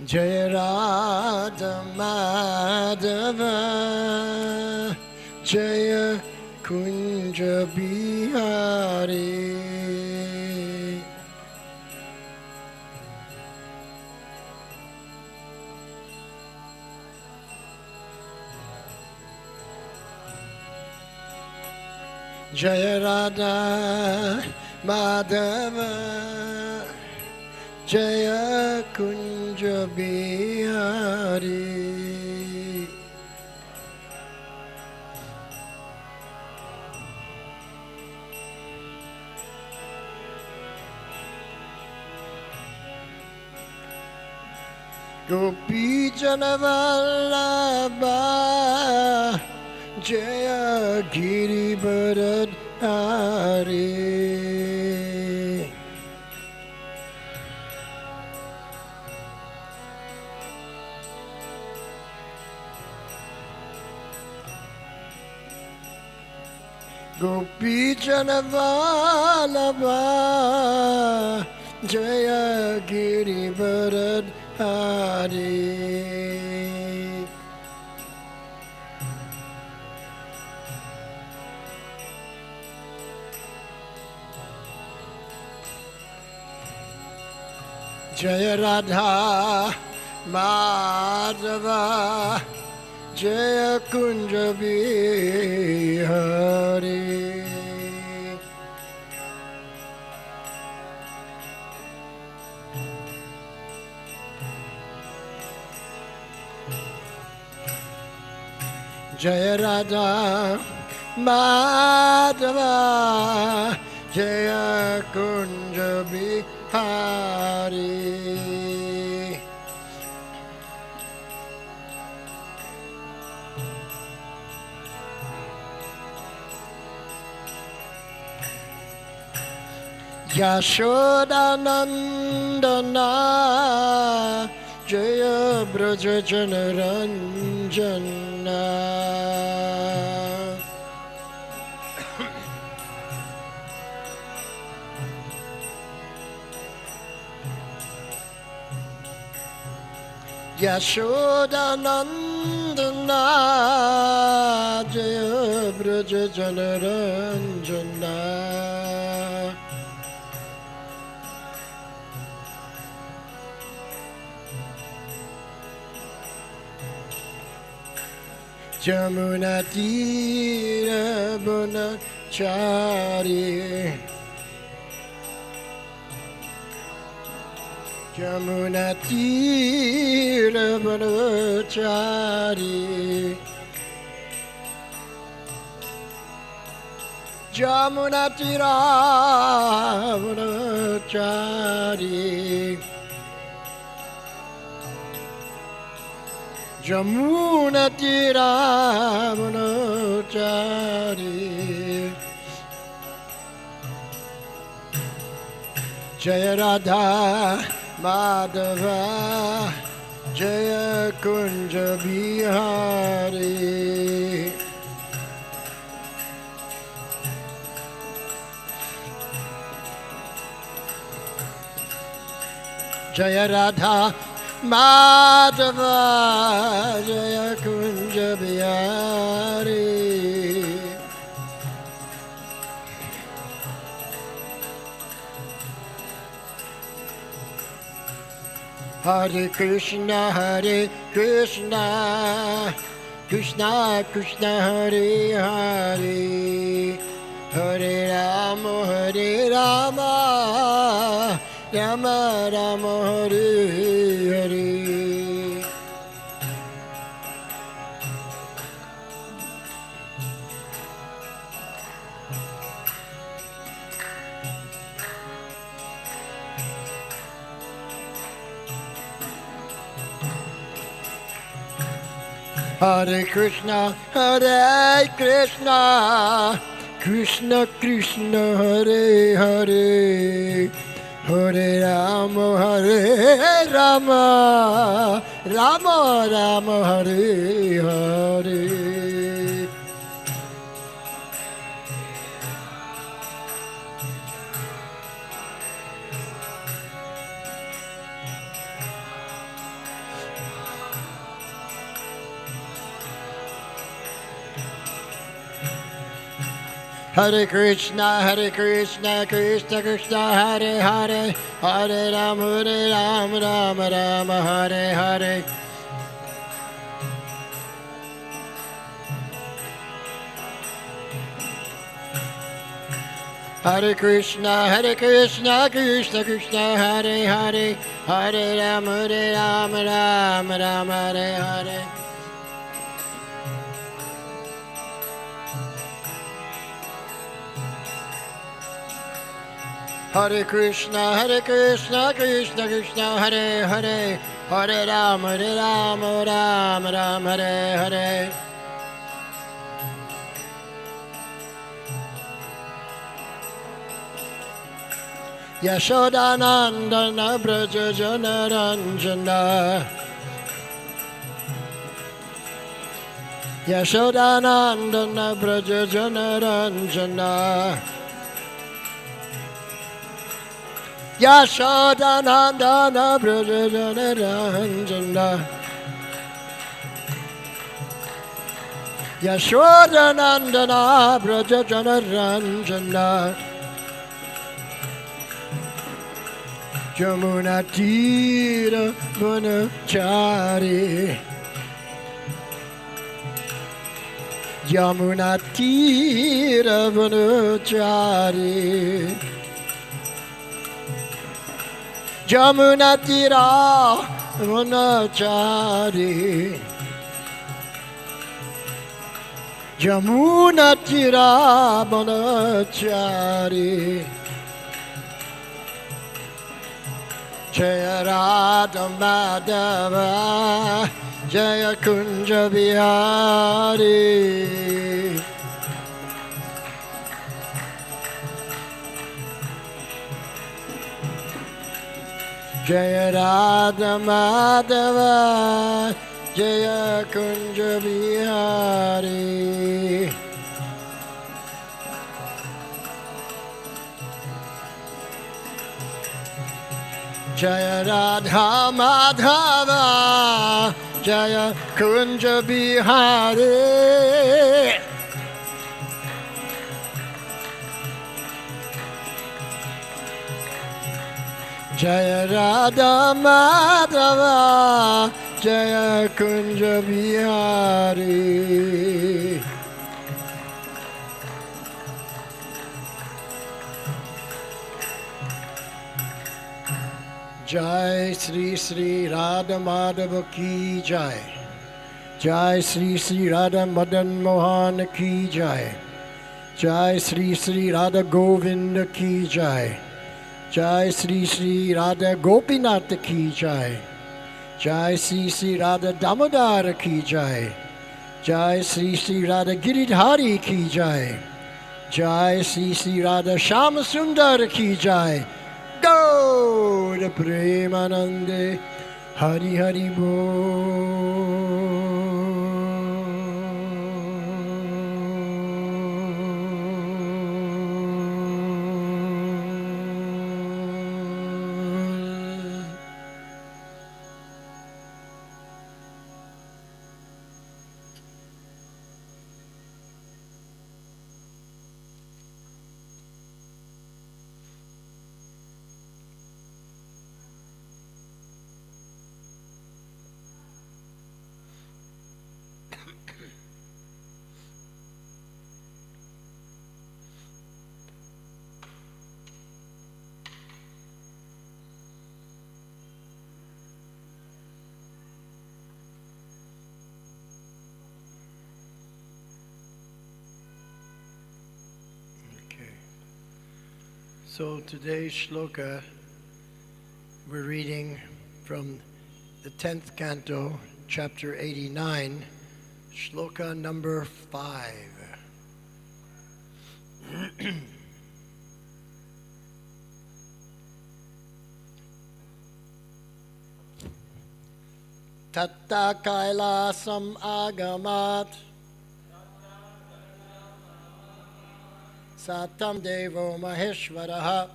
Jaya Radha Madhava Jaya Kunja Bihari. Jaya Radha Madhava Jaya Kunja Bihari. Gopi Janavallabha Jaya Giri Bharadhari. Gopi Janavallabha Jaya Giri Bharadhari. Jaya Radha Madhava Jaya Kunja Bihari. Jaya Radha Madhava Jaya Kunja Bihari. Yashoda Nandana Jaya Braja Janaranjana. Yashoda Nandana Jaya Braja Janaranjana. Jamuna Tira Bonachari. Jamuna Tira Bonachari. Jamuna Tira Bonachari. Jamuna Tira Bonachari. Jaya Radha Madhava Jaya Kunja Bihari. Jaya Radha Madhava Jaya Kunja Bihari. Hare Krishna, Hare Krishna, Krishna Krishna, Hare Hare, Hare Rama, Hare Rama, Rama Rama, Hare Hare. Hare Krishna, Hare Krishna, Krishna Krishna, Hare Hare, Hare Rama, Hare Rama, Rama Rama, Hare Hare. Hare Krishna, Krishna Krishna, Hare Hare, Hare Ram, Ram Ram, Hare Hare. Hare Krishna, Krishna Krishna, Hare Hare, Hare Ram, Ram Ram, Hare Hare. Hare Krishna, Krishna Krishna, Hare Hare, Hare Ram, Ram Ram, Hare Hare. Yashodanandana Braja Janaranjana, Yashodanandana Braja Janaranjana, Yashodanandana Braja Janaranjana, Yashodanandana Braja Janaranjana, Jamuna Tira Vanachari, Jamuna Tira Vanachari, Jamuna Tira Vanachari, Jamuna Tira Vanachari. Jaya Radha Madhava, Jaya Kunja Bihari. Jaya Radha Madhava, Jaya Kunja Bihari. Jaya Radha Madhava, Jaya Kunja Bihari. Jaya Radha Madhava, Jaya Kunja Bihari. Jai Sri Sri Radha Madhava Ki Jai. Jai Sri Sri Radha Madan Mohan Ki Jai. Jai Sri Sri Radha Govinda Ki Jai. Jai Sri Sri Radha Gopinath Ki Jai. Jai Sri Sri Radha Damodara Ki Jai. Jai Sri Sri Radha Giridhari Ki Jai. Jai Sri Sri Radha Shama Sundar Ki Jai. Go to Premanande, Hari Hari Bo. So today's shloka, we're reading from the 10th canto, chapter 89, shloka number 5. Tatta kailasam agamat Satam Devo Maheshwaraha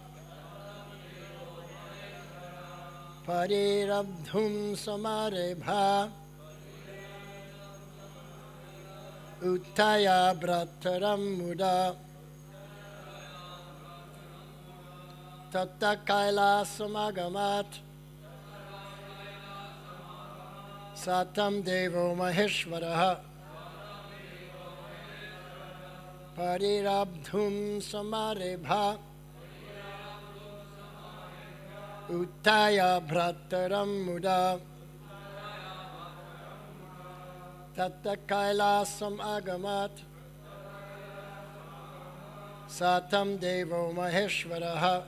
Parirabdhum Samarebha Uttaya Brataram Muda Tatta Kailasamagamat Satam Devo Maheshwaraha Parirabdhum Samarebha Uttaya Bhrataram Muda Tatta Kailasam Agamat Satam Devo Maheshwaraha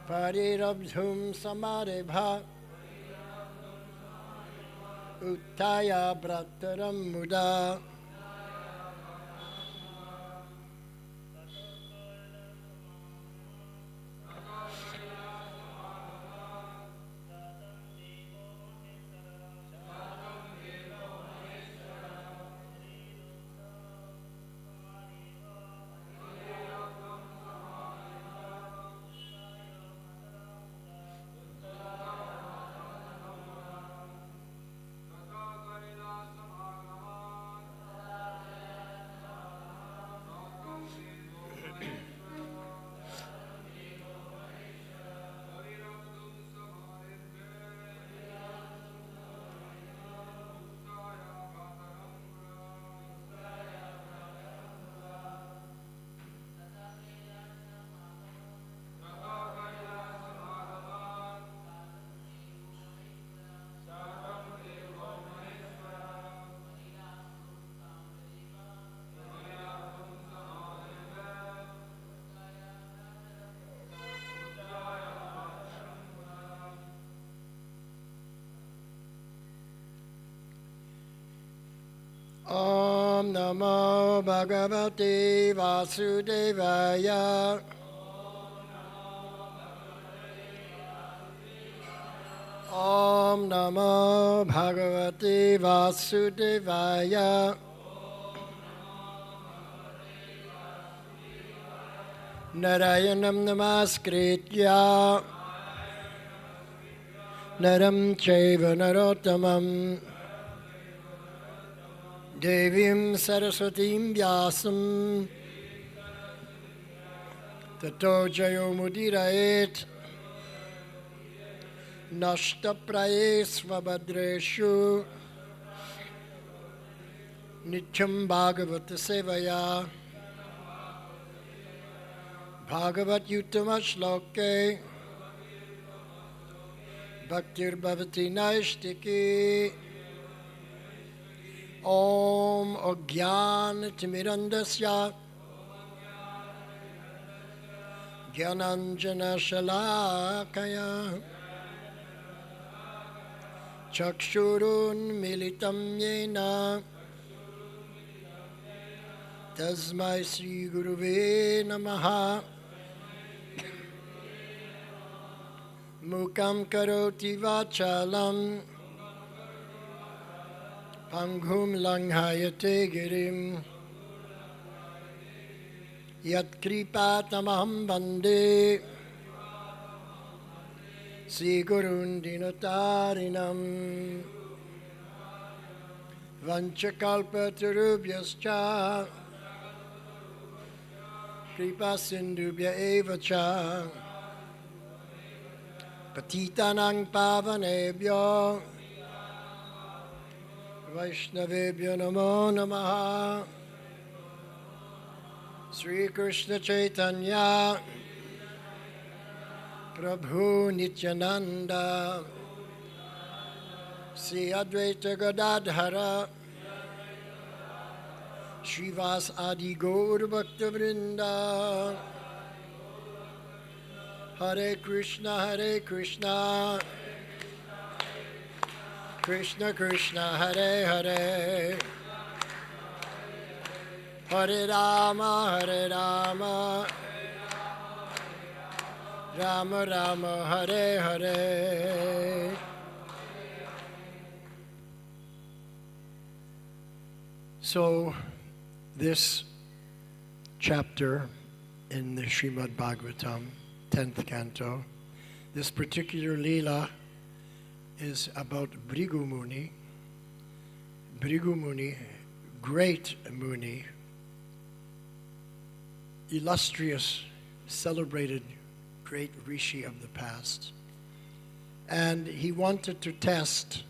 Parirabdhum Samarebha Uttaya Bhrataram Muda. Om Namo Bhagavate Vasudevaya. Om Namo Bhagavate Vasudevaya. Narayanam Namaskritya Naram Chaiva Narottamam Devim Saraswatim Vyasam Tato Jayo Mudiraet Nashta Prayesvabhadreshu Nityam Bhagavata Sevaya Bhagavat Yuttama Shloke Bhaktir Bhavati Naishtiki Om Agyan Timirandasya Gyananjana Shalakaya Chakshurun Militam Yena Tasmai Sri Guruve Namaha Mukam Karoti Vachalam Panghum Langhayate Girim Yat Kripatamaham Bande Sri Gurun Dinotarinam Vanchakalpatarubhyascha Kripa Sindhubhya Evacha Patitanang Pavanebhyo Vaishnavebhyo Namo Namaha Sri Krishna Chaitanya Prabhu Nityananda Sri Advaita Gadadhara Srivas Adi Gaur Bhakta Vrinda Hare Krishna Krishna Krishna Hare Hare Hare Rama Rama Rama Hare Hare. So this chapter in the Srimad Bhagavatam, 10th canto, this particular Leela is about Bhrigu Muni. Bhrigu Muni, great Muni, illustrious celebrated great rishi of the past. And he wanted to test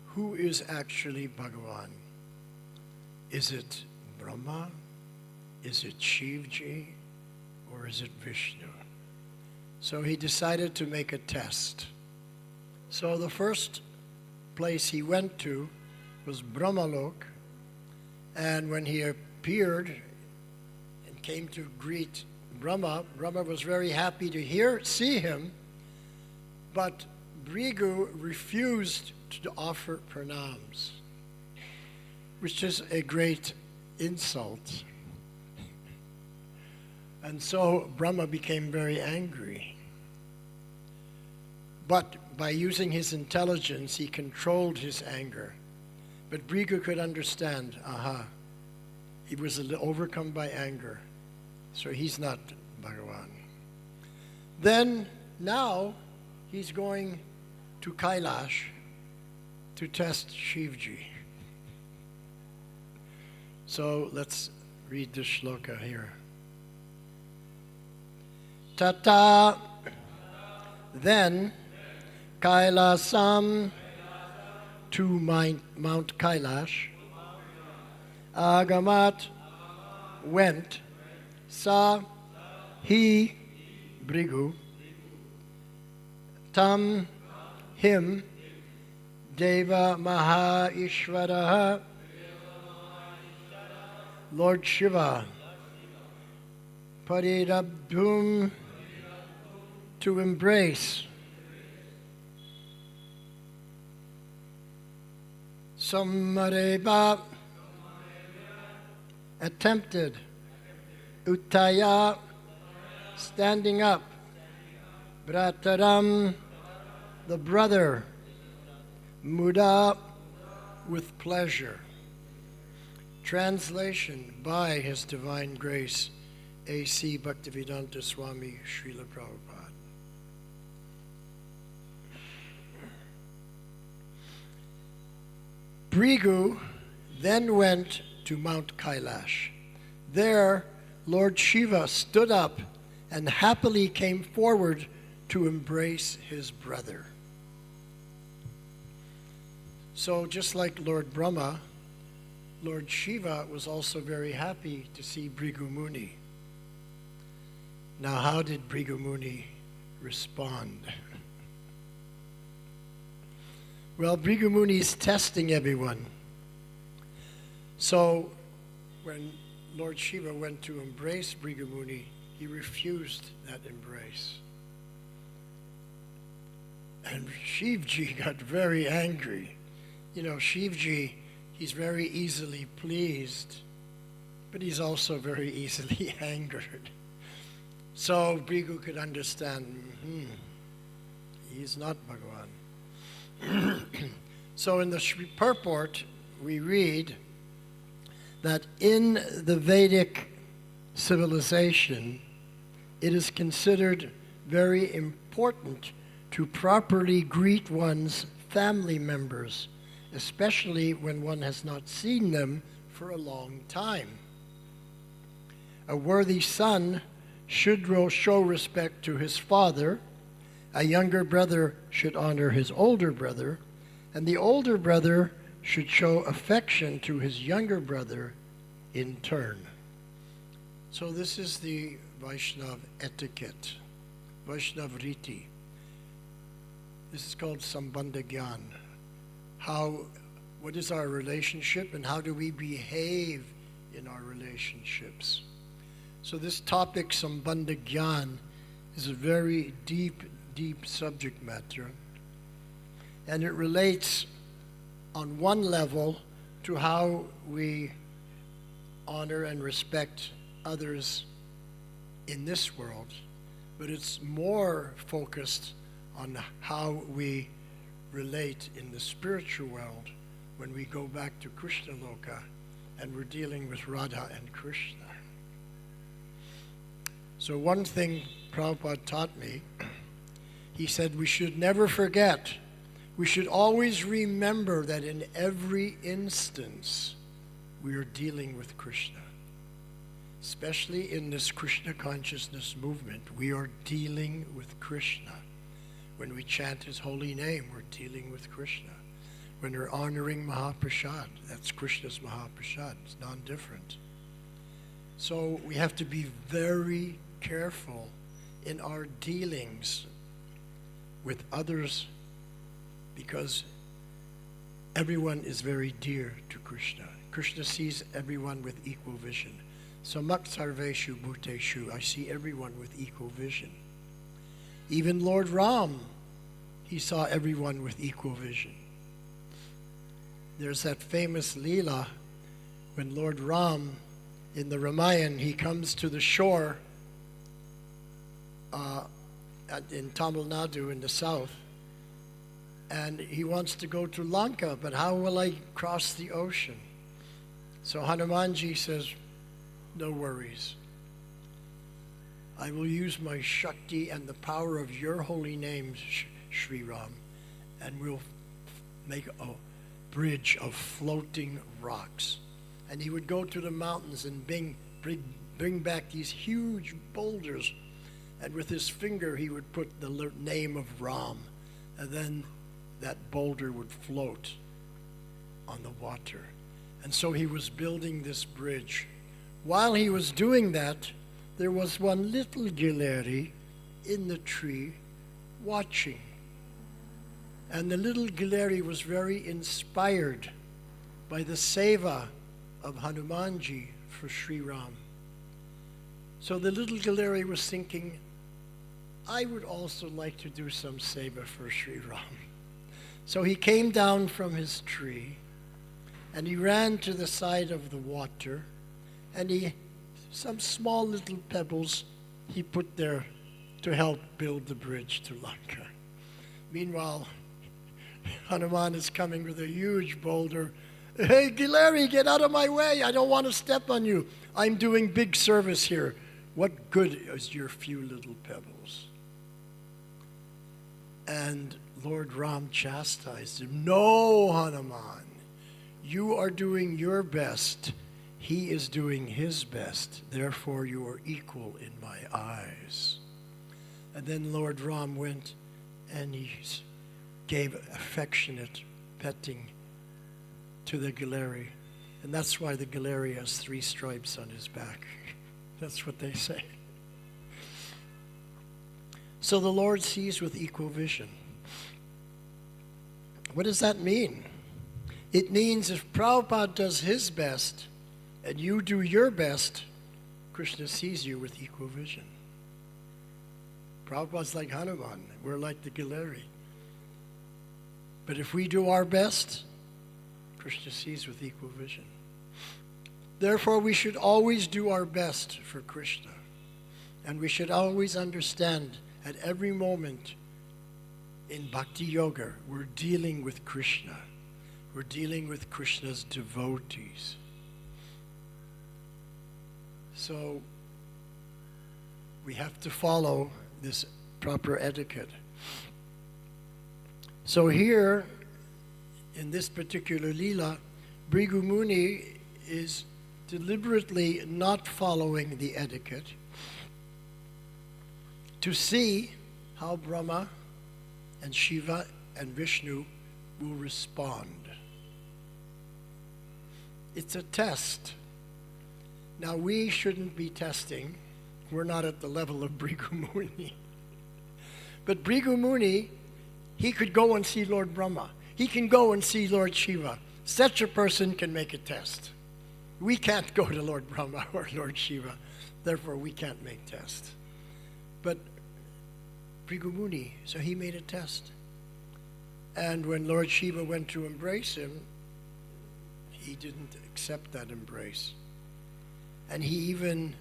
who is actually Bhagavan. Is it Brahma? Is it Shivji? Or is it Vishnu? So he decided to make a test. So the first place he went to was Brahmalok. And when he appeared and came to greet Brahma, Brahma was very happy to see him, but Bhrigu refused to offer pranams, which is a great insult. And so Brahma became very angry. But by using his intelligence, he controlled his anger. But Bhrigu could understand, he was overcome by anger, so he's not Bhagavan. Then, now, he's going to Kailash to test Shivji. So let's read the shloka here. Tata, then Kailasam, to Mount Kailash, Agamat, went, Sa, he, Bhrigu, Tam, him, Deva Maha Ishvaraha, Lord Shiva, Parirabdhum, to embrace, Sammareba, attempted, Uttaya, standing up, Brataram, the brother, Muda, with pleasure. Translation by His Divine Grace, A.C. Bhaktivedanta Swami Srila Prabhupada. Bhrigu then went to Mount Kailash. There, Lord Shiva stood up and happily came forward to embrace his brother. So just like Lord Brahma, Lord Shiva was also very happy to see Bhrigu Muni. Now, how did Bhrigu Muni respond? Well, Bhrigu Muni is testing everyone. So when Lord Shiva went to embrace Bhrigu Muni, he refused that embrace. And Shivji got very angry. You know, Shivji, he's very easily pleased, but he's also very easily angered. So Bhrigu could understand, he's not Bhagavan. So in the purport, we read that in the Vedic civilization, it is considered very important to properly greet one's family members, especially when one has not seen them for a long time. A worthy son should show respect to his father, a younger brother should honor his older brother, and the older brother should show affection to his younger brother in turn. So this is the Vaishnav etiquette, Vaishnav riti. This is called Sambandha Gyan. What is our relationship and how do we behave in our relationships? So this topic, Sambandha Gyan, is a very deep subject matter. And it relates on one level to how we honor and respect others in this world, but it's more focused on how we relate in the spiritual world when we go back to Krishna Loka and we're dealing with Radha and Krishna. So one thing Prabhupada taught me, he said we should never forget, we should always remember that in every instance we are dealing with Krishna. especially in this Krishna consciousness movement, we are dealing with Krishna. When we chant his holy name, we're dealing with Krishna. When we're honoring Mahaprasad, that's Krishna's Mahaprasad. It's non-different. So we have to be very careful in our dealings with others, because everyone is very dear to Krishna. Krishna sees everyone with equal vision. Samak sarveshu bhuteshu, I see everyone with equal vision. Even Lord Ram, he saw everyone with equal vision. There's that famous Leela when Lord Ram, in the Ramayana, he comes to the shore in Tamil Nadu in the south, and he wants to go to Lanka, but how will I cross the ocean? So Hanumanji says, no worries. I will use my Shakti and the power of your holy name, Sri Ram, and we'll make a bridge of floating rocks. And he would go to the mountains and bring back these huge boulders, and with his finger he would put the name of Ram, and then that boulder would float on the water. And so he was building this bridge. While he was doing that, there was one little Gileri in the tree watching. And the little Gileri was very inspired by the seva of Hanumanji for Sri Ram. So the little Gileri was thinking, I would also like to do some seva for Sri Ram. So he came down from his tree and he ran to the side of the water, and some small little pebbles he put there to help build the bridge to Lanka. Meanwhile, Hanuman is coming with a huge boulder. Hey, Gileri, get out of my way. I don't want to step on you. I'm doing big service here. What good is your few little pebbles? And Lord Ram chastised him. No, Hanuman, you are doing your best. He is doing his best. Therefore, you are equal in my eyes. And then Lord Ram went and he gave affectionate petting to the Gileri. And that's why the Gileri has 3 stripes on his back. That's what they say. So the Lord sees with equal vision. What does that mean? It means if Prabhupada does his best and you do your best, Krishna sees you with equal vision. Prabhupada's like Hanuman. We're like the Gileri. But if we do our best, Krishna sees with equal vision. Therefore, we should always do our best for Krishna. And we should always understand at every moment in Bhakti Yoga, we're dealing with Krishna. We're dealing with Krishna's devotees. So we have to follow this proper etiquette. So here, in this particular Leela, Bhrigu Muni is deliberately not following the etiquette to see how Brahma and Shiva and Vishnu will respond. It's a test. Now, we shouldn't be testing. We're not at the level of Bhrigu Muni. But Bhrigu Muni, he could go and see Lord Brahma. He can go and see Lord Shiva. Such a person can make a test. We can't go to Lord Brahma or Lord Shiva. Therefore, we can't make tests. But Bhrigu Muni, so he made a test. And when Lord Shiva went to embrace him, he didn't accept that embrace. And he even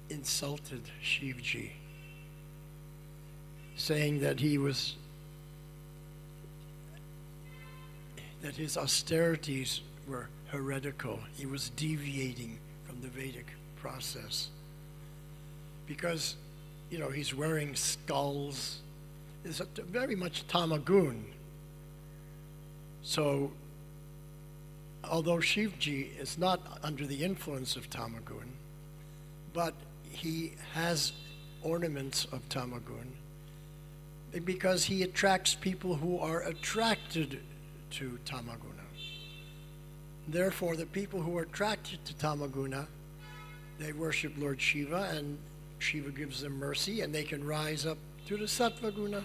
insulted Shivji, saying that that his austerities were heretical. He was deviating from the Vedic process. Because, he's wearing skulls. It's very much tamagun. So, although Shivji is not under the influence of tamagun, but he has ornaments of tamagun because he attracts people who are attracted to tamaguna. Therefore, the people who are attracted to tamaguna, they worship Lord Shiva, and Shiva gives them mercy, and they can rise up to the sattva guna.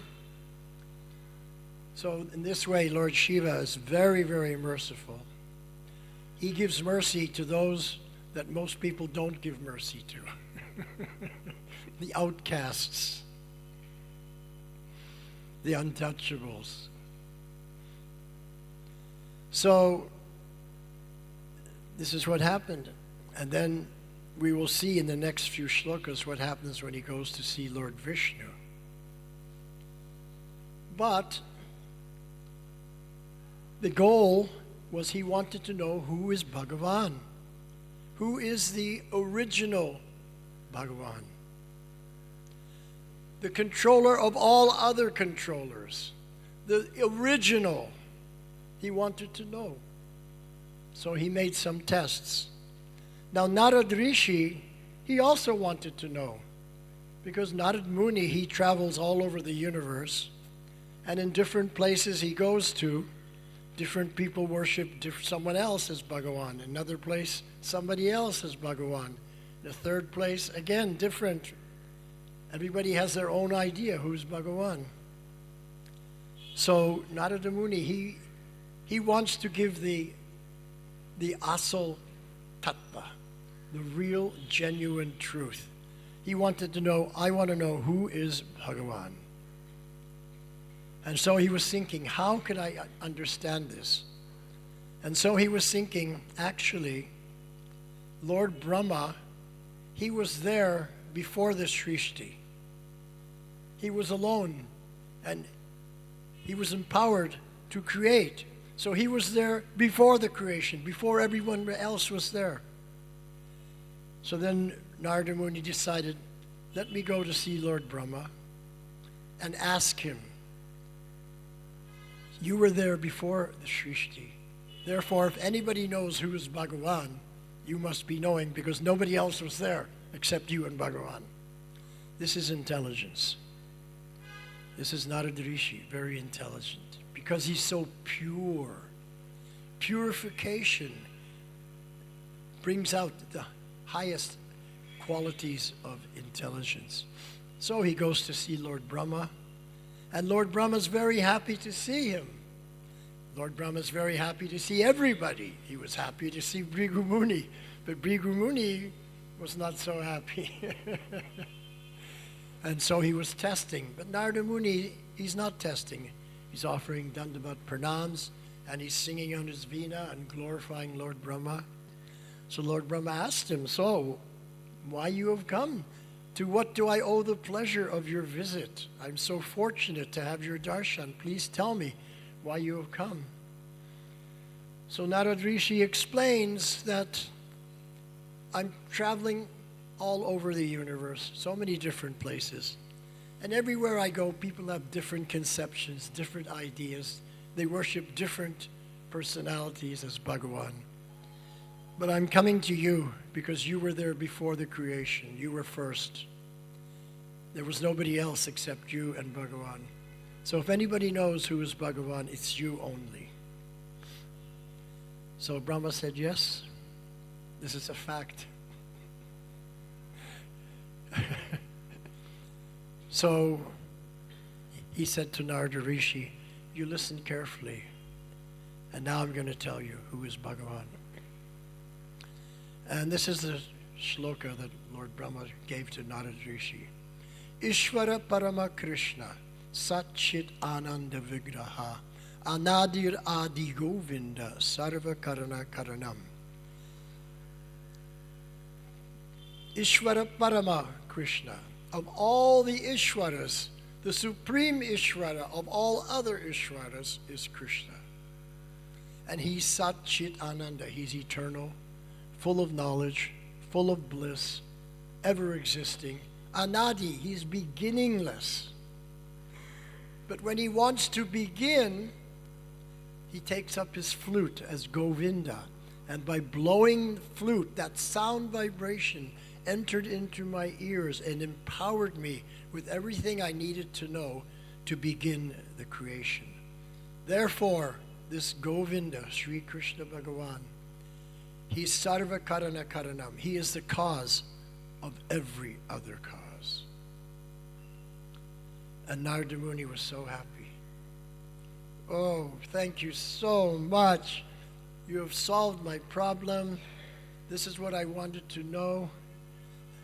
So in this way, Lord Shiva is very, very merciful. He gives mercy to those that most people don't give mercy to. The outcasts, the untouchables. So this is what happened. And then we will see in the next few shlokas what happens when he goes to see Lord Vishnu. But the goal was he wanted to know who is Bhagavan. Who is the original Bhagavan? The controller of all other controllers. The original. He wanted to know. So he made some tests. Now Narad Rishi, he also wanted to know. Because Narad Muni, he travels all over the universe. And in different places he goes to, different people worship someone else as Bhagavan. Another place, somebody else as Bhagavan. The third place, again, different. Everybody has their own idea who's Bhagavan. So Narada Muni, he wants to give the asal tattva, the real, genuine truth. He wanted to know, I want to know who is Bhagavan. And so he was thinking, how could I understand this? And so he was thinking, actually, Lord Brahma, he was there before the Srishti. He was alone, and he was empowered to create. So he was there before the creation, before everyone else was there. So then Narada Muni decided, let me go to see Lord Brahma and ask him, you were there before the Srishti. Therefore, if anybody knows who is Bhagavan, you must be knowing, because nobody else was there except you and Bhagavan. This is intelligence. This is Narad Rishi, very intelligent, because he's so pure. Purification brings out the highest qualities of intelligence. So he goes to see Lord Brahma, and Lord Brahma is very happy to see him. Lord Brahma is very happy to see everybody. He was happy to see Bhrigu Muni, but Bhrigu Muni was not so happy. And so he was testing. But Narada Muni, he's not testing. He's offering Dandavat Pranams, and he's singing on his veena and glorifying Lord Brahma. So Lord Brahma asked him, so why you have come? To what do I owe the pleasure of your visit? I'm so fortunate to have your darshan. Please tell me why you have come. So Narad Rishi explains that I'm traveling all over the universe, so many different places. And everywhere I go, people have different conceptions, different ideas. They worship different personalities as Bhagavan. But I'm coming to you because you were there before the creation. You were first. There was nobody else except you and Bhagavan. So if anybody knows who is Bhagavan, it's you only. So Brahma said, yes, this is a fact. So he said to Narada Rishi, you listen carefully, and now I'm going to tell you who is Bhagavan. And this is the shloka that Lord Brahma gave to Narada Rishi. Ishvara Parama Krishna Satchit Ananda Vigraha Anadir Adi Govinda Sarva Karana Karanam. Ishvara Parama Krishna. Of all the Ishwaras, the supreme Ishvara of all other Ishwaras is Krishna. And he's Satchit Ananda. He's eternal, full of knowledge, full of bliss, ever existing. Anadi, he's beginningless. But when he wants to begin, he takes up his flute as Govinda. And by blowing the flute, that sound vibration, entered into my ears and empowered me with everything I needed to know to begin the creation. Therefore, this Govinda, Sri Krishna Bhagavan, he's Sarva Karana Karanam. He is the cause of every other cause. And Narada Muni was so happy. Oh, thank you so much. You have solved my problem. This is what I wanted to know.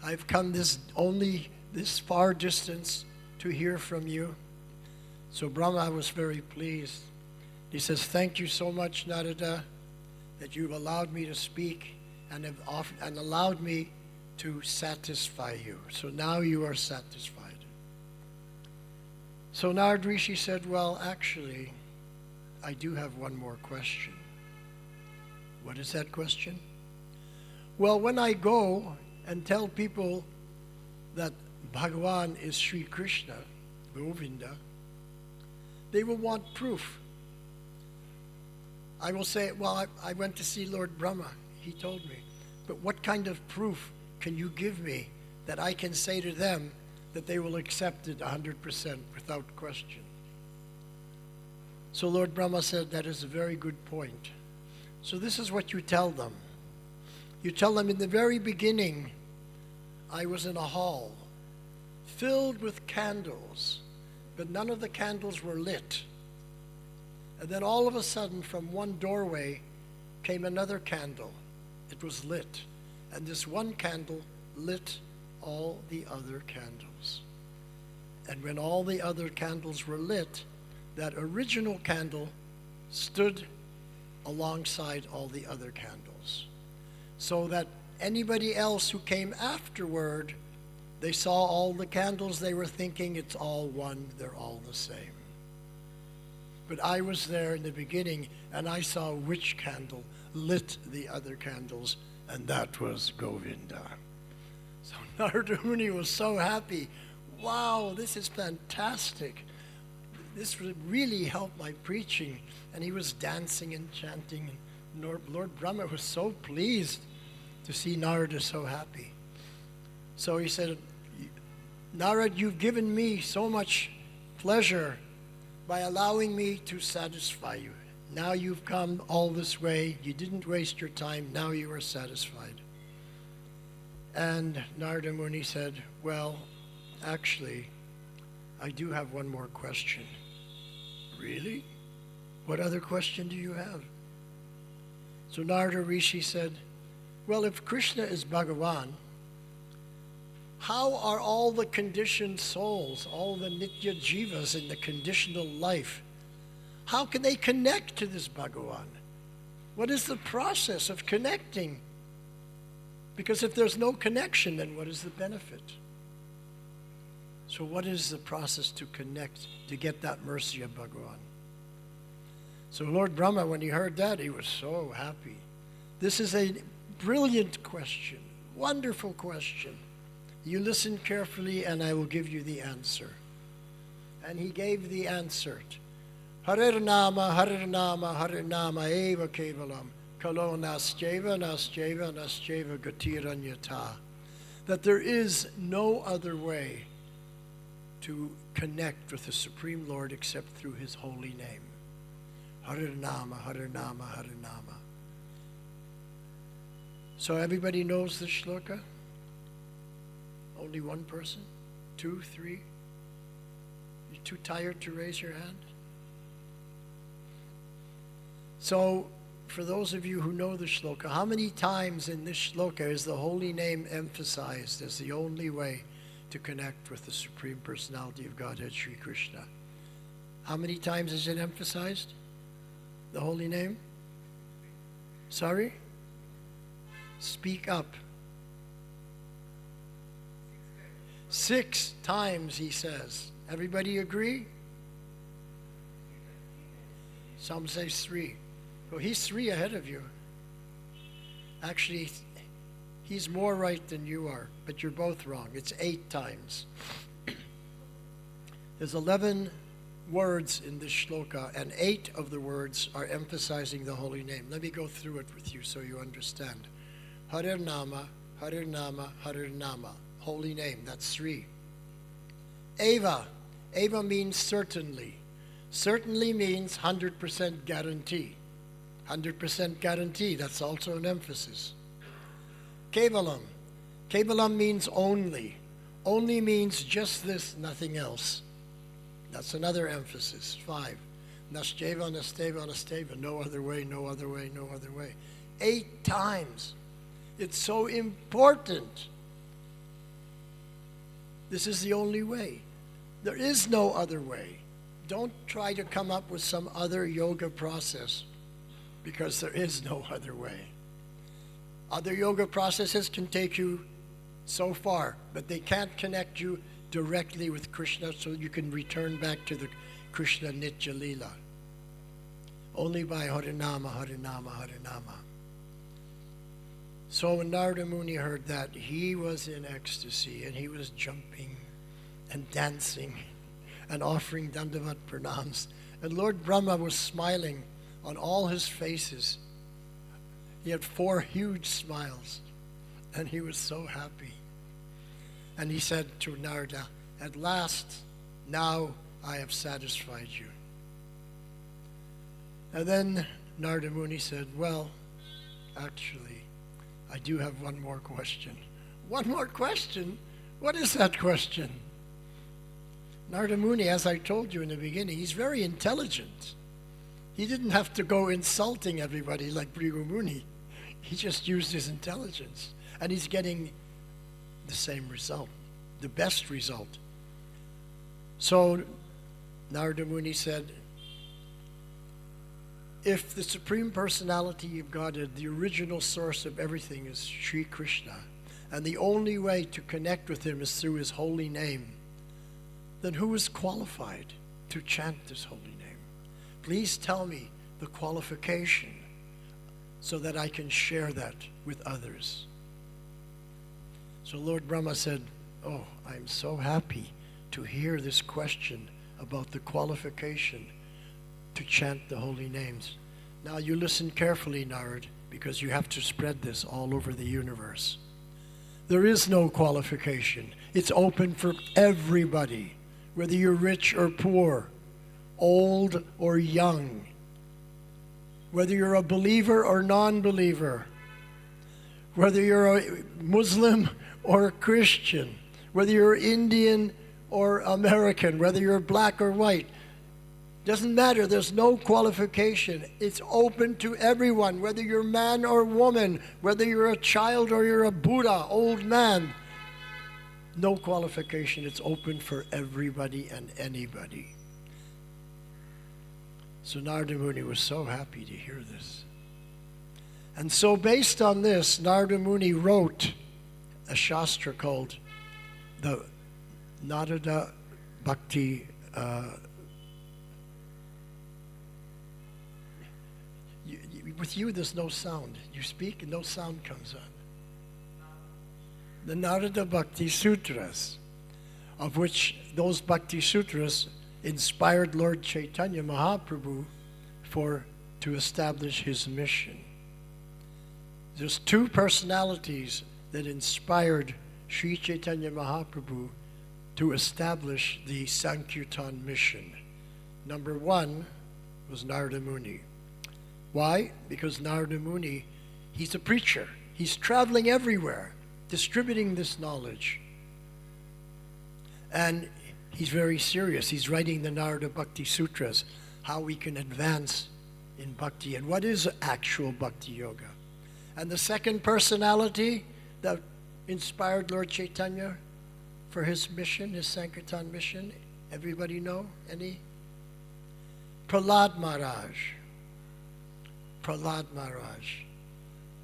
I've come this far distance to hear from you. So Brahma was very pleased. He says, thank you so much, Narada, that you've allowed me to speak and have allowed me to satisfy you. So now you are satisfied. So Narad Rishi said, well, actually, I do have one more question. What is that question? Well, when I go and tell people that Bhagavan is Sri Krishna, Govinda, they will want proof. I will say, well, I went to see Lord Brahma. He told me. But what kind of proof can you give me that I can say to them that they will accept it 100% without question? So Lord Brahma said, that is a very good point. So this is what you tell them. You tell them, in the very beginning, I was in a hall filled with candles, but none of the candles were lit. And then all of a sudden, from one doorway came another candle. It was lit. And this one candle lit all the other candles. And when all the other candles were lit, that original candle stood alongside all the other candles. So that anybody else who came afterward, they saw all the candles, they were thinking it's all one, they're all the same. But I was there in the beginning, and I saw which candle lit the other candles, and that was Govinda. So Narada Muni was so happy. Wow, this is fantastic. This would really help my preaching. And he was dancing and chanting, and Lord Brahma was so pleased to see Narada so happy. So he said, Narada, you've given me so much pleasure by allowing me to satisfy you. Now you've come all this way. You didn't waste your time. Now you are satisfied. And Narada Muni said, well, actually, I do have one more question. Really? What other question do you have? So Narada Rishi said, well, if Krishna is Bhagavan, how are all the conditioned souls, all the Nitya Jivas in the conditional life, how can they connect to this Bhagavan? What is the process of connecting? Because if there's no connection, then what is the benefit? So what is the process to connect, to get that mercy of Bhagavan? So Lord Brahma, when he heard that, he was so happy. This is a brilliant question, wonderful question. You listen carefully and I will give you the answer. And he gave the answer. Hare Nama, Hare Nama, Hare Nama eva kevalam, kalo nascheva, nascheva, nascheva gatiranyata. That there is no other way to connect with the Supreme Lord except through his holy name. Hare Nama, Hare Nama, Hare Nama. So everybody knows the shloka? Only one person? 2, 3? You're too tired to raise your hand? So, for those of you who know the shloka, how many times in this shloka is the holy name emphasized as the only way to connect with the Supreme Personality of Godhead, Sri Krishna? How many times is it emphasized? The holy name? Sorry? Speak up. 6 times he says. Everybody agree? Some say 3. Well, he's 3 ahead of you. Actually, he's more right than you are, but you're both wrong. It's 8 times. There's 11 words in this shloka, and 8 of the words are emphasizing the holy name. Let me go through it with you so you understand. Hare Nama, Hare Nama. Holy name, that's three. Eva. Eva means certainly. Certainly means 100% guarantee. 100% guarantee, that's also an emphasis. Kevalam. Kevalam means only. Only means just this, nothing else. That's another emphasis. 5. Nasteva, Nasteva, Nasteva. No other way, no other way, no other way. 8 times. It's so important. This is the only way. There is no other way. Don't try to come up with some other yoga process, because there is no other way. Other yoga processes can take you so far, but they can't connect you directly with Krishna so you can return back to the Krishna Nitya Leela. Only by Harinama, Harinama, Harinama. So when Narada Muni heard that, he was in ecstasy, and he was jumping and dancing and offering Dandavat Pranams. And Lord Brahma was smiling on all his faces. He had 4 huge smiles, and he was so happy. And he said to Narada, "At last, now I have satisfied you." And then Narada Muni said, "Well, actually, I do have one more question." "One more question? What is that question?" Narada Muni, as I told you in the beginning, he's very intelligent. He didn't have to go insulting everybody like Bhrigu Muni. He just used his intelligence. And he's getting the same result, the best result. So Narada Muni said, if the Supreme Personality of Godhead, the original source of everything, is Sri Krishna, and the only way to connect with him is through his holy name, then who is qualified to chant this holy name? Please tell me the qualification so that I can share that with others. So Lord Brahma said, "Oh, I'm so happy to hear this question about the qualification to chant the holy names. Now you listen carefully, Narad, because you have to spread this all over the universe. There is no qualification. It's open for everybody, whether you're rich or poor, old or young, whether you're a believer or non-believer, whether you're a Muslim or a Christian, whether you're Indian or American, whether you're black or white. Doesn't matter, there's no qualification. It's open to everyone, whether you're man or woman, whether you're a child or you're a Buddha, old man. No qualification, it's open for everybody and anybody. So Narada Muni was so happy to hear this. And so based on this, Narada Muni wrote a shastra called the Narada Bhakti with you there's no sound. You speak and no sound comes on. The Narada Bhakti Sutras, of which those Bhakti Sutras inspired Lord Chaitanya Mahaprabhu to establish his mission. There's 2 personalities that inspired Sri Chaitanya Mahaprabhu to establish the Sankirtan mission. Number 1 was Narada Muni. Why? Because Narada Muni, he's a preacher. He's traveling everywhere, distributing this knowledge. And he's very serious. He's writing the Narada Bhakti Sutras, how we can advance in bhakti and what is actual bhakti yoga. And the second personality that inspired Lord Chaitanya for his mission, his Sankirtan mission, everybody know? Any? Prahlad Maharaj. Prahlad Maharaj.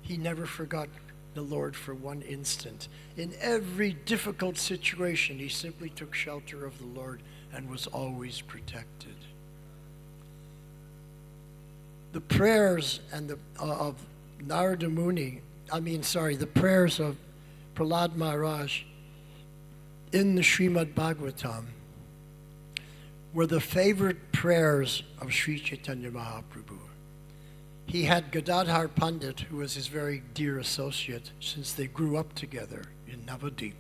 He never forgot the Lord for one instant. In every difficult situation, he simply took shelter of the Lord and was always protected. The prayers of Narada Muni, the prayers of Prahlad Maharaj in the Srimad Bhagavatam were the favorite prayers of Sri Chaitanya Mahaprabhu. he had Gadadhar Pandit, who was his very dear associate, since they grew up together in Navadip.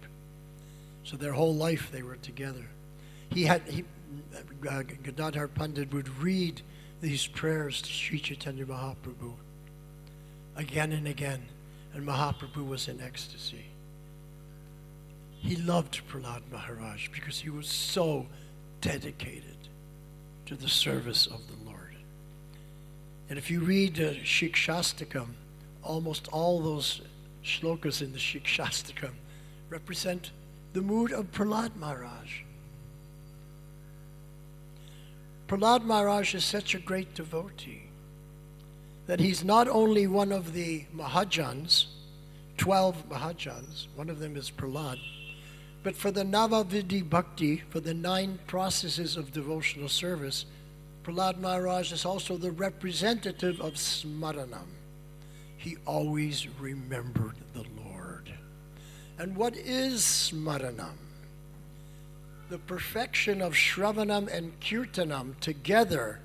So their whole life they were together. Gadadhar Pandit would read these prayers to Sri Chaitanya Mahaprabhu again and again, and Mahaprabhu was in ecstasy. He loved Prahlad Maharaj because he was so dedicated to the service of the Lord. And if you read Shikshastakam, almost all those shlokas in the Shikshastakam represent the mood of Prahlad Maharaj. Prahlad Maharaj is such a great devotee that he's not only one of the Mahajans, 12 Mahajans, one of them is Prahlad, but for the Navavidhi Bhakti, for the 9 processes of devotional service, Prahlad Maharaj is also the representative of Smaranam. He always remembered the Lord. And what is Smaranam? The perfection of Shravanam and Kirtanam together.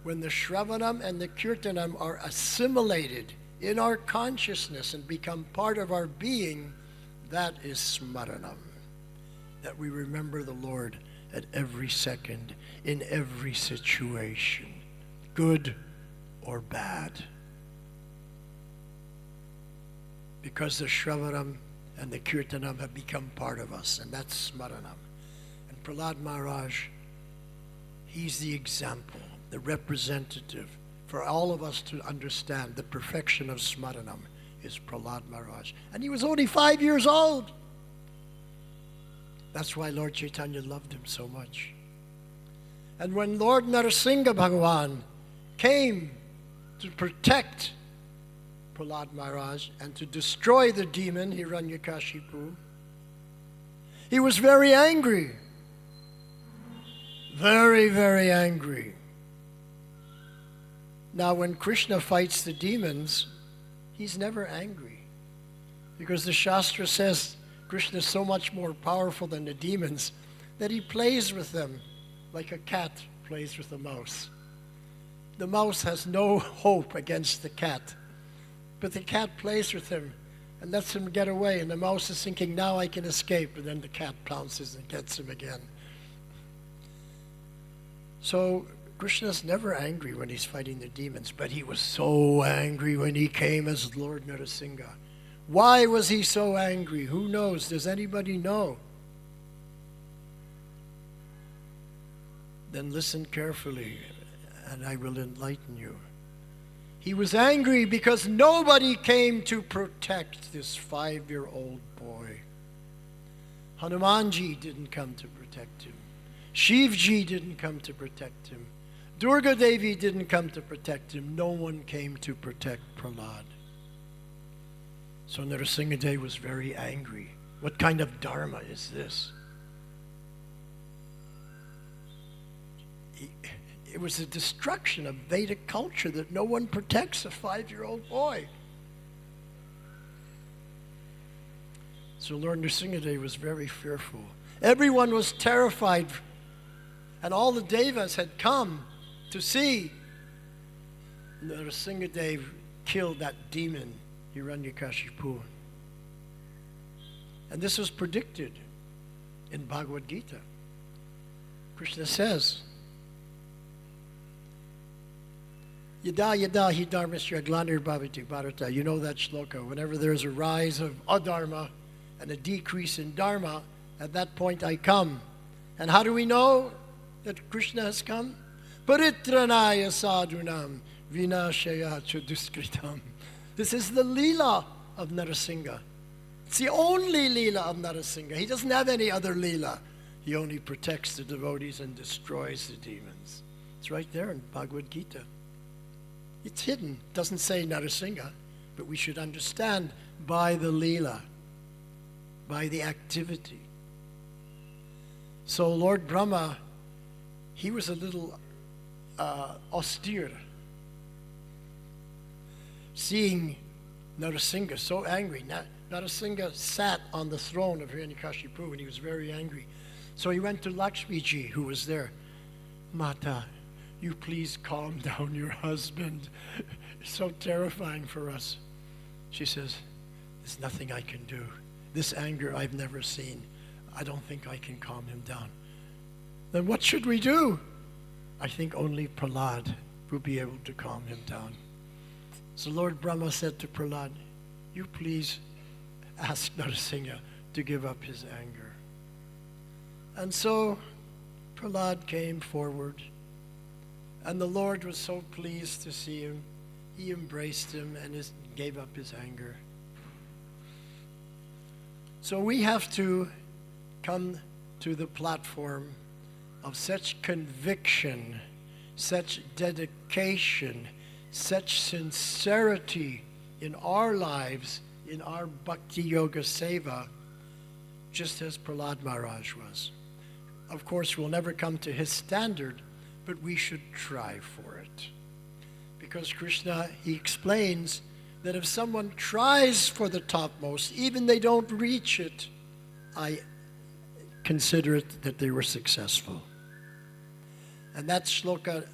When the Shravanam and the Kirtanam are assimilated in our consciousness and become part of our being, that is Smaranam. That we remember the Lord at every second, in every situation, good or bad. Because the Shravanam and the Kirtanam have become part of us, and that's Smaranam. And Prahlad Maharaj, he's the example, the representative for all of us to understand the perfection of Smaranam is Prahlad Maharaj. And he was only 5 years old. That's why Lord Chaitanya loved him so much. And when Lord Narasingha Bhagavan came to protect Prahlad Maharaj and to destroy the demon Hiranyakashipu, he was very angry. Very, very angry. Now when Krishna fights the demons, he's never angry. Because the Shastra says Krishna is so much more powerful than the demons that he plays with them like a cat plays with a mouse. The mouse has no hope against the cat, but the cat plays with him and lets him get away, and the mouse is thinking, now I can escape, and then the cat pounces and gets him again. So Krishna's never angry when he's fighting the demons, but he was so angry when he came as Lord Narasingha. Why was he so angry? Who knows? Does anybody know? Then listen carefully, and I will enlighten you. He was angry because nobody came to protect this 5-year-old boy. Hanumanji didn't come to protect him. Shivji didn't come to protect him. Durga Devi didn't come to protect him. No one came to protect Prahlad. So Narasimhadev was very angry. What kind of dharma is this? It was a destruction of Vedic culture that no one protects a 5-year-old boy. So Lord Nrsimhadev was very fearful. Everyone was terrified, and all the devas had come to see Nrsimhadev kill that demon, Hiranyakashipu. And this was predicted in Bhagavad Gita. Krishna says, Yada yada hi dharmasya glanir bhavati bharata. You know that shloka. Whenever there's a rise of adharma and a decrease in dharma, at that point I come. And how do we know that Krishna has come? Paritranaya sadhunam vinashaya chaduskritam. This is the Leela of Narasingha. It's the only Leela of Narasingha. He doesn't have any other Leela. He only protects the devotees and destroys the demons. It's right there in Bhagavad Gita. It's hidden. It doesn't say Narasingha, but we should understand by the Leela, by the activity. So Lord Brahma, he was a little austere. Seeing Narasingha so angry. Narasingha sat on the throne of Hiranyakashipu and he was very angry. So he went to Lakshmiji, who was there. Mata, you please calm down your husband. It's so terrifying for us. She says, there's nothing I can do. This anger I've never seen. I don't think I can calm him down. Then what should we do? I think only Prahlad will be able to calm him down. So Lord Brahma said to Prahlad, you please ask Narasimha to give up his anger. And so Prahlad came forward, and the Lord was so pleased to see him. He embraced him and gave up his anger. So we have to come to the platform of such conviction, such dedication, such sincerity in our lives, in our Bhakti Yoga Seva, just as Prahlad Maharaj was. Of course, we'll never come to his standard, but we should try for it. Because Krishna, he explains that if someone tries for the topmost, even they don't reach it, I consider it that they were successful. And that's shloka,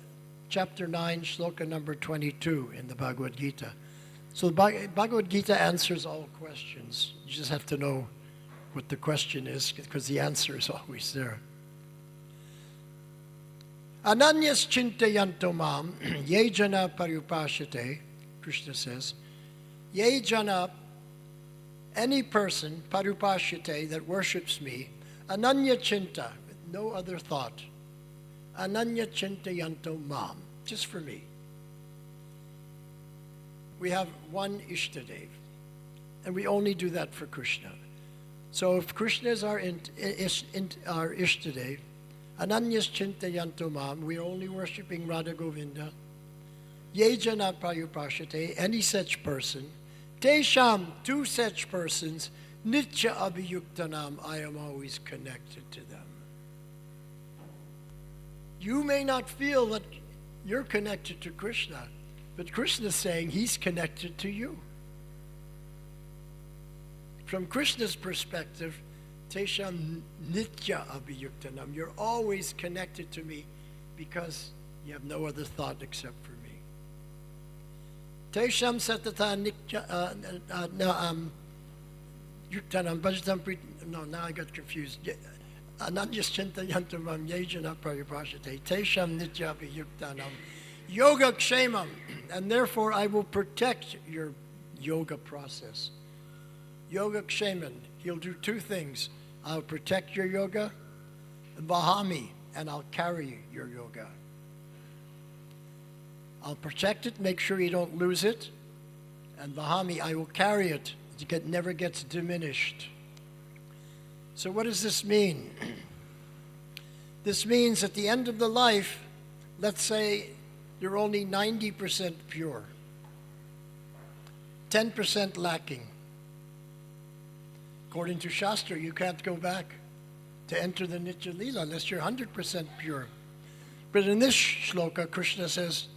chapter 9, shloka number 22 in the Bhagavad Gita. So the Bhagavad Gita answers all questions. You just have to know what the question is, because the answer is always there. Ananyas chintayanto mam, ye jana parupashate, Krishna says, ye jana, any person, parupashate, that worships me, ananya chinta, with no other thought, ananya chintayanto mam, just for me. We have one Ishtadev, and we only do that for Krishna. So if Krishna is our Ishtadev, Ananyas Chintayanto Mam, we're only worshipping Radha Govinda. Ye jana prayupashate, any such person. Tesham, to such persons, nitya abhiyuktanam, I am always connected to them. You may not feel that you're connected to Krishna, but Krishna is saying he's connected to you. From Krishna's perspective, Tesham nitya abhiyuktanam, you're always connected to me because you have no other thought except for me. Tesham satata nitya yuktanam bhajatam prit. No, now I got confused. Ananyas chintayantamam yejana prayupashate. Tesham nitya abhiyuktanam yoga kshemam, and therefore I will protect your yoga process. Yoga ksheman, he'll do two things. I'll protect your yoga, vahami, and I'll carry your yoga. I'll protect it, make sure you don't lose it, and vahami, I will carry it. It never gets diminished. So what does this mean? This means at the end of the life, let's say you're only 90% pure, 10% lacking. According to Shastra, you can't go back to enter the Nitya Leela unless you're 100% pure. But in this shloka, Krishna says,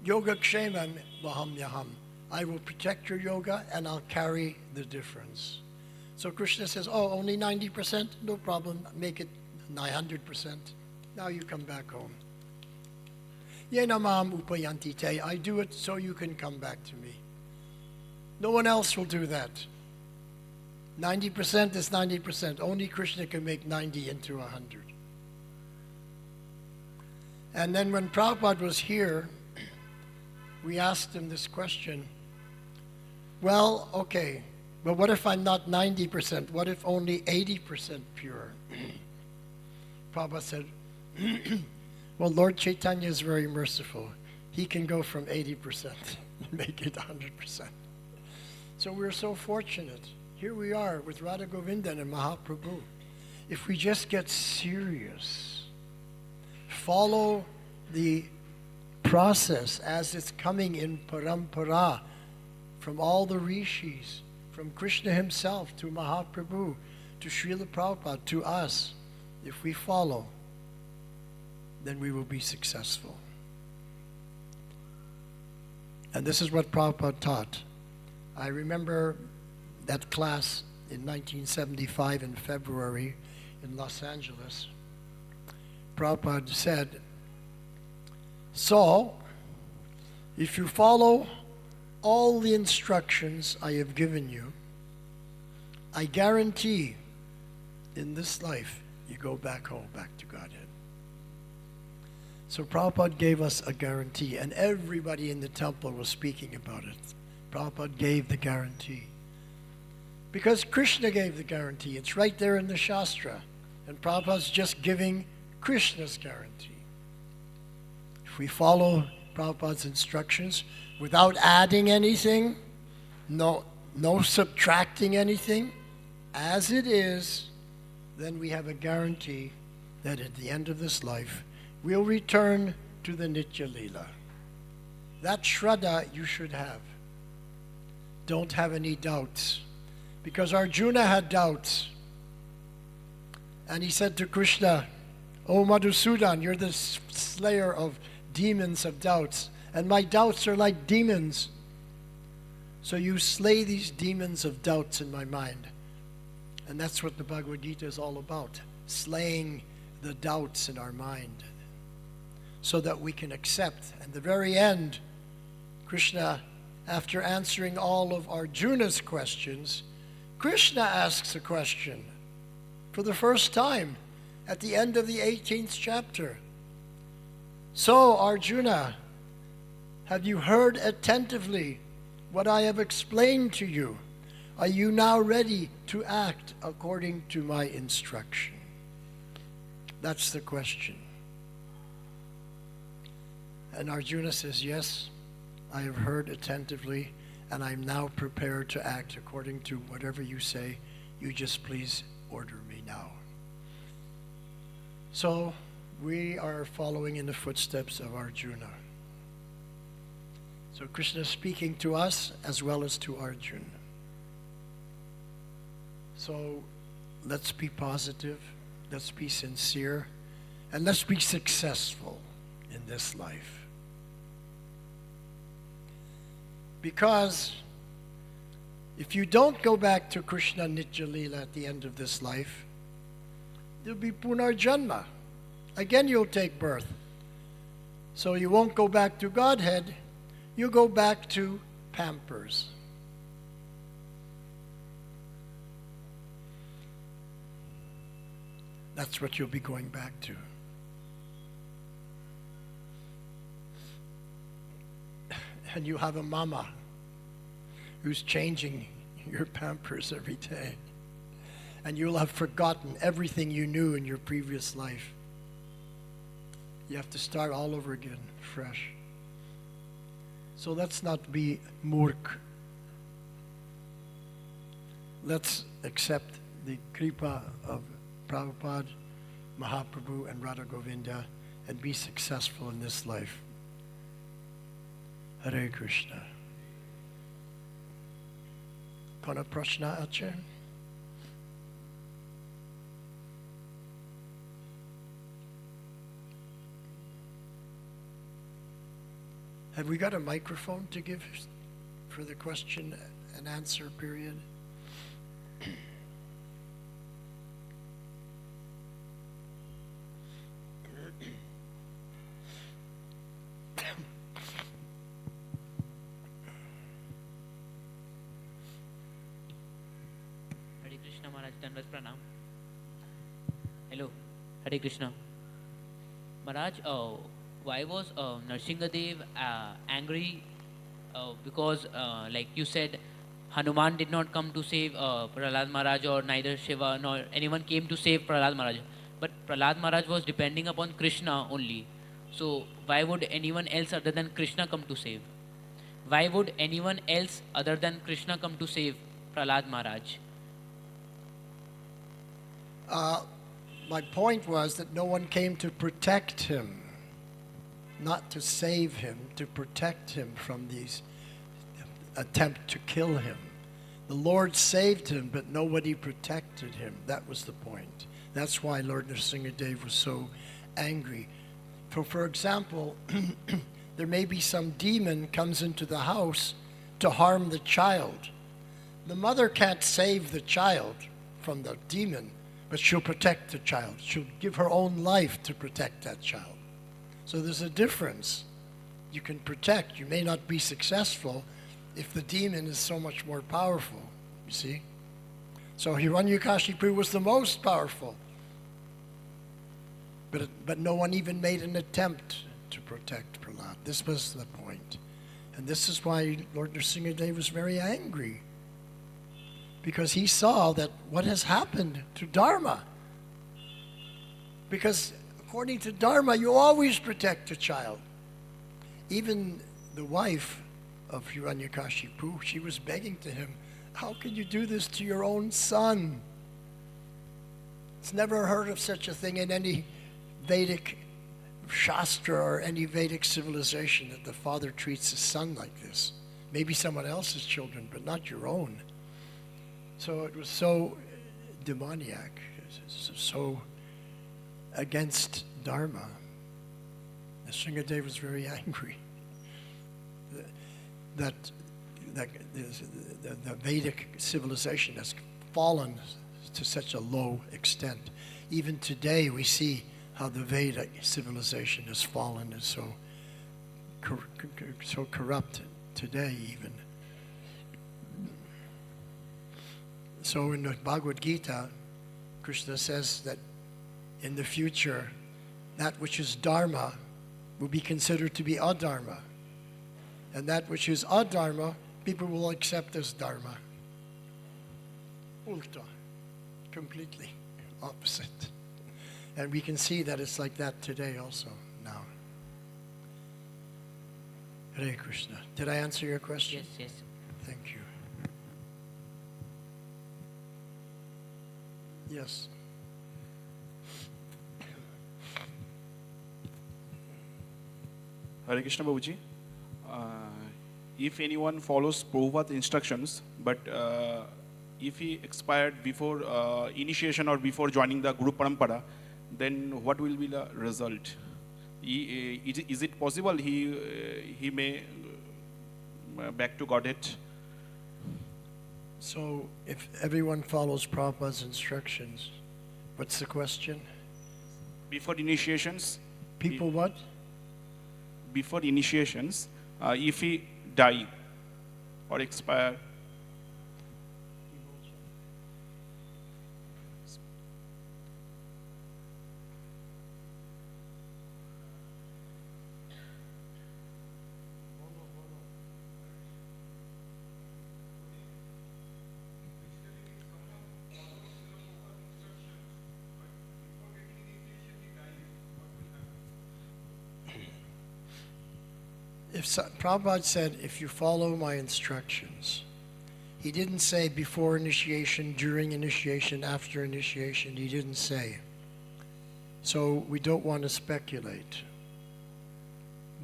Yoga ksheman vaham yaham. I will protect your yoga and I'll carry the difference. So Krishna says, oh, only 90%? No problem. Make it 900%. Now you come back home. Yena mam upayanti te. I do it so you can come back to me. No one else will do that. 90% is 90%. Only Krishna can make 90 into 100. And then when Prabhupada was here, we asked him this question. Well, okay, but what if I'm not 90%? What if only 80% pure? Prabhupada said, well, Lord Chaitanya is very merciful. He can go from 80% and make it 100%. So we're so fortunate. Here we are with Radha Govinda and Mahaprabhu. If we just get serious, follow the process as it's coming in parampara from all the rishis, from Krishna himself to Mahaprabhu, to Srila Prabhupada, to us, if we follow, then we will be successful. And this is what Prabhupada taught. I remember that class in 1975 in February in Los Angeles. Prabhupada said, so If you follow all the instructions I have given you, I guarantee in this life you go back home, back to Godhead. So Prabhupada gave us a guarantee, and everybody in the temple was speaking about it. Prabhupada gave the guarantee. Because Krishna gave the guarantee. It's right there in the Shastra. And Prabhupada's just giving Krishna's guarantee. If we follow Prabhupada's instructions without adding anything, no subtracting anything, as it is, then we have a guarantee that at the end of this life, we'll return to the Nitya Leela. That Shraddha you should have. Don't have any doubts. Because Arjuna had doubts. And he said to Krishna, "O Madhusudan, you're the slayer of demons of doubts. And my doubts are like demons. So you slay these demons of doubts in my mind." And that's what the Bhagavad Gita is all about. Slaying the doubts in our mind. So that we can accept. And the very end, Krishna, after answering all of Arjuna's questions, Krishna asks a question for the first time at the end of the 18th chapter. "So, Arjuna, have you heard attentively what I have explained to you? Are you now ready to act according to my instruction?" That's the question. And Arjuna says, "Yes, I have heard attentively, and I'm now prepared to act according to whatever you say. You just please order me now." So we are following in the footsteps of Arjuna. So Krishna is speaking to us as well as to Arjuna. So let's be positive, let's be sincere, and let's be successful in this life. Because if you don't go back to Krishna Nitya Leela at the end of this life, there'll be Punarjanma. Again you'll take birth. So you won't go back to Godhead, you go back to Pampers. That's what you'll be going back to. And you have a mama who's changing your Pampers every day. And you'll have forgotten everything you knew in your previous life. You have to start all over again, fresh. So let's not be murk. Let's accept the kripa of Prabhupada, Mahaprabhu, and Radha Govinda and be successful in this life. Hare Krishna. Kona prashna acharya? Have we got a microphone to give for the question and answer period? Pranam. Hello, Hare Krishna. Maharaj, why was Narsingadev angry? Because, like you said, Hanuman did not come to save Prahlad Maharaj, or neither Shiva nor anyone came to save Prahlad Maharaj. But Prahlad Maharaj was depending upon Krishna only. So why would anyone else other than Krishna come to save? Why would anyone else other than Krishna come to save Prahlad Maharaj? My point was that no one came to protect him, not to save him, to protect him from these attempt to kill him. The Lord saved him, but nobody protected him. That was the point. That's why Lord Nrsingadev was so angry. For example, there may be some demon comes into the house to harm the child. The mother can't save the child from the demon, but she'll protect the child. She'll give her own life to protect that child. So there's a difference. you can protect. You may not be successful if the demon is so much more powerful, you see. So Hiranyakashipu was the most powerful. But no one even made an attempt to protect Prahlad. This was the point. And this is why Lord Nrsimhadev was very angry. Because he saw that what has happened to Dharma. Because according to Dharma, you always protect a child. Even the wife of Hiranyakashipu, she was begging to him, how can you do this to your own son? It's never heard of such a thing in any Vedic Shastra or any Vedic civilization that the father treats his son like this. Maybe someone else's children, but not your own. So it was so demoniac, so against Dharma. Nrsimhadev was very angry that the Vedic civilization has fallen to such a low extent. Even today we see how the Vedic civilization has fallen, is so corrupt today even. So in the Bhagavad Gita, Krishna says that in the future, that which is Dharma will be considered to be adharma. And that which is adharma, people will accept as Dharma. Ulta. Completely opposite. And we can see that it's like that today also, now. Hare Krishna. Did I answer your question? Yes. Thank you. Yes. Hare Krishna Babuji. If anyone follows Prabhupada's instructions, but if he expired before initiation or before joining the Guru Parampara, then what will be the result? Is it possible he may back to Godhead? So if everyone follows Prabhupada's instructions, what's the question? Before initiations? People what? Before initiations, if he die or expire. Prabhupada said, if you follow my instructions, he didn't say before initiation, during initiation, after initiation, he didn't say. So we don't want to speculate.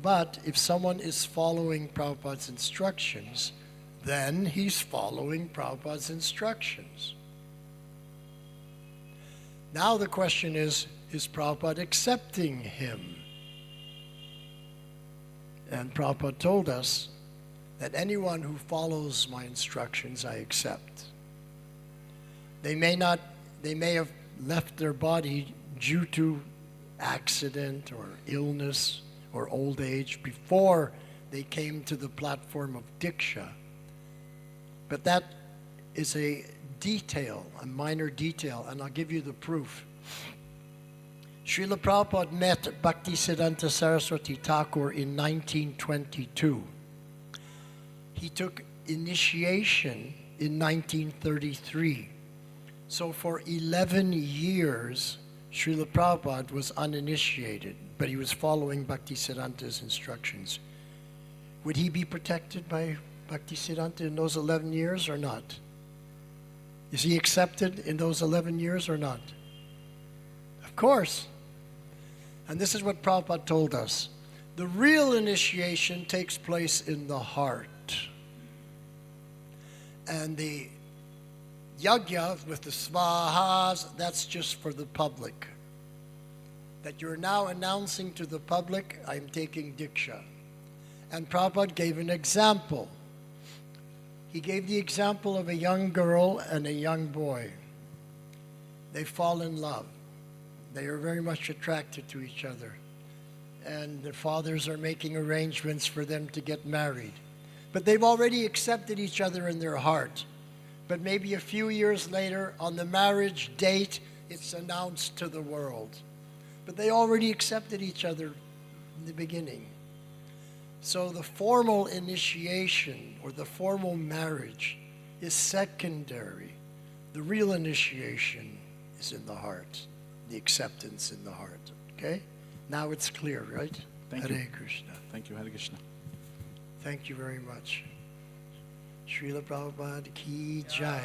But if someone is following Prabhupada's instructions, then he's following Prabhupada's instructions. Now the question is Prabhupada accepting him? And Prabhupada told us that anyone who follows my instructions, I accept. They may have left their body due to accident or illness or old age before they came to the platform of Diksha. But that is a detail, a minor detail, and I'll give you the proof. Srila Prabhupada met Bhaktisiddhanta Saraswati Thakur in 1922. He took initiation in 1933. So for 11 years, Srila Prabhupada was uninitiated, but he was following Bhaktisiddhanta's instructions. Would he be protected by Bhaktisiddhanta in those 11 years or not? Is he accepted in those 11 years or not? Of course. And this is what Prabhupada told us. The real initiation takes place in the heart. And the yajna with the svahas, that's just for the public. That you're now announcing to the public, I'm taking Diksha. And Prabhupada gave an example. He gave the example of a young girl and a young boy. They fall in love. They are very much attracted to each other. and the fathers are making arrangements for them to get married. But they've already accepted each other in their heart. But maybe a few years later, on the marriage date, it's announced to the world. But they already accepted each other in the beginning. So the formal initiation or the formal marriage is secondary. The real initiation is in the heart, the acceptance in the heart. Okay? Now it's clear, right? Thank you. Hare Krishna. Thank you, Hare Krishna. Thank you very much. Srila Prabhupada ki jai.